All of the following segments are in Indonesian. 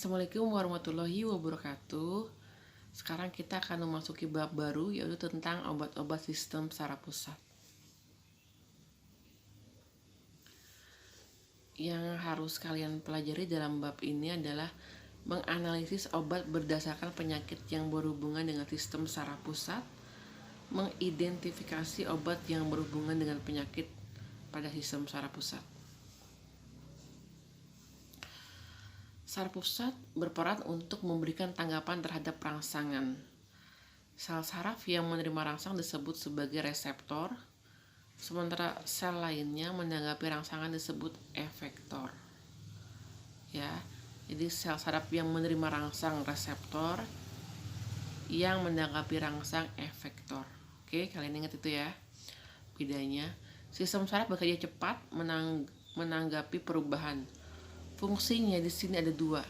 Assalamualaikum warahmatullahi wabarakatuh. Sekarang kita akan memasuki bab baru, yaitu tentang obat-obat sistem saraf pusat. Yang harus kalian pelajari dalam bab ini adalah menganalisis obat berdasarkan penyakit yang berhubungan dengan sistem saraf pusat, mengidentifikasi obat yang berhubungan dengan penyakit pada sistem saraf pusat. Saraf pusat berperan untuk memberikan tanggapan terhadap rangsangan. Sel saraf yang menerima rangsang disebut sebagai reseptor, sementara sel lainnya menanggapi rangsangan disebut efektor. Ya, jadi sel saraf yang menerima rangsang reseptor, yang menanggapi rangsang efektor. Oke, kalian ingat itu ya bedanya. Sistem saraf bekerja cepat menanggapi perubahan. Fungsinya di sini ada dua,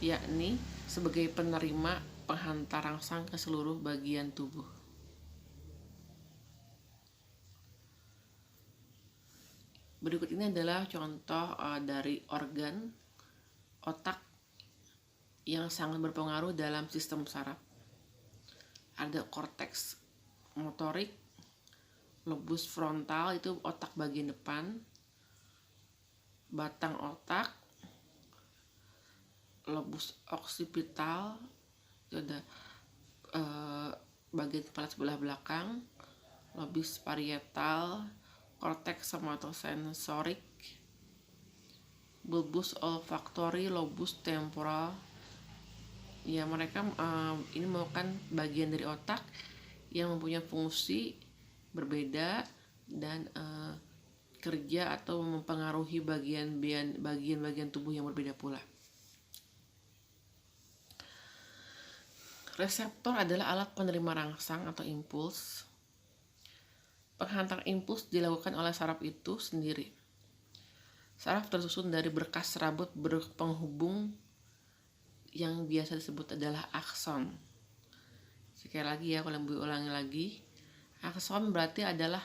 yakni sebagai penerima penghantar rangsang ke seluruh bagian tubuh. Berikut ini adalah contoh dari organ otak yang sangat berpengaruh dalam sistem saraf. Ada korteks motorik, lobus frontal itu otak bagian depan, batang otak, lobus oksipital itu ada bagian kepala sebelah belakang, lobus parietal, korteks somatosensorik, bulbus olfaktori, lobus temporal. Ya, mereka ini merupakan bagian dari otak yang mempunyai fungsi berbeda dan kerja atau mempengaruhi bagian-bagian tubuh yang berbeda pula. Reseptor adalah alat penerima rangsang atau impuls. Penghantar impuls dilakukan oleh saraf itu sendiri. Saraf tersusun dari berkas serabut berpenghubung yang biasa disebut adalah akson. Sekali lagi ya, kalau ulangi lagi. Akson berarti adalah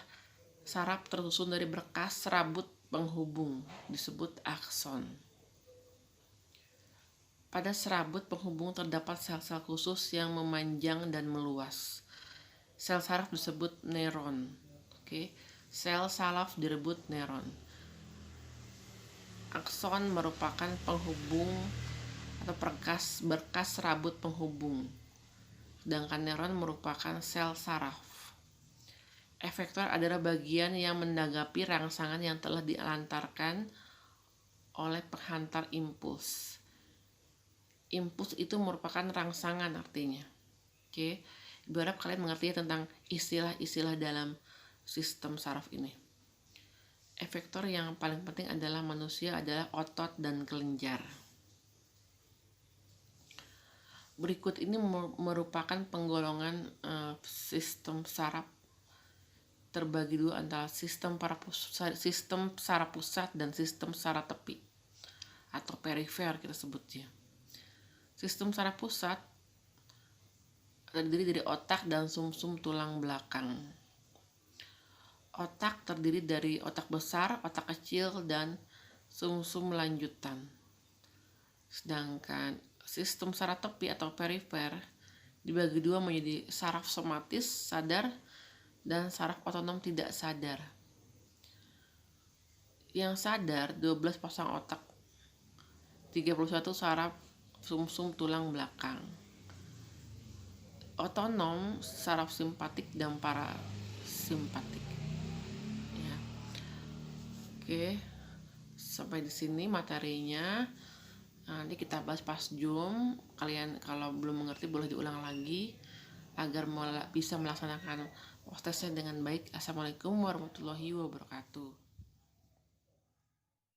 saraf tersusun dari berkas serabut penghubung, disebut akson. Pada serabut penghubung terdapat sel-sel khusus yang memanjang dan meluas. Sel saraf disebut neuron. Sel saraf disebut neuron. Akson merupakan penghubung atau berkas serabut penghubung, sedangkan neuron merupakan sel saraf. Efektor adalah bagian yang menanggapi rangsangan yang telah dilantarkan oleh penghantar impuls. Impuls itu merupakan rangsangan artinya. Berharap kalian mengerti tentang istilah-istilah dalam sistem saraf ini. Efektor yang paling penting adalah manusia adalah otot dan kelenjar. Berikut ini merupakan penggolongan sistem saraf terbagi dua antara sistem saraf pusat dan sistem saraf tepi atau perifer kita sebutnya. Sistem saraf pusat terdiri dari otak dan sumsum tulang belakang. Otak terdiri dari otak besar, otak kecil, dan sumsum lanjutan. Sedangkan sistem saraf tepi atau perifer dibagi dua menjadi saraf somatis sadar dan saraf otonom tidak sadar. Yang sadar 12 pasang otak, 31 saraf sumsum tulang belakang. Otonom saraf simpatik dan parasimpatik. Ya. Sampai di sini materinya. Nanti kita bahas pas Zoom. Kalian kalau belum mengerti boleh diulang lagi agar bisa melaksanakan tesnya dengan baik. Assalamualaikum warahmatullahi wabarakatuh.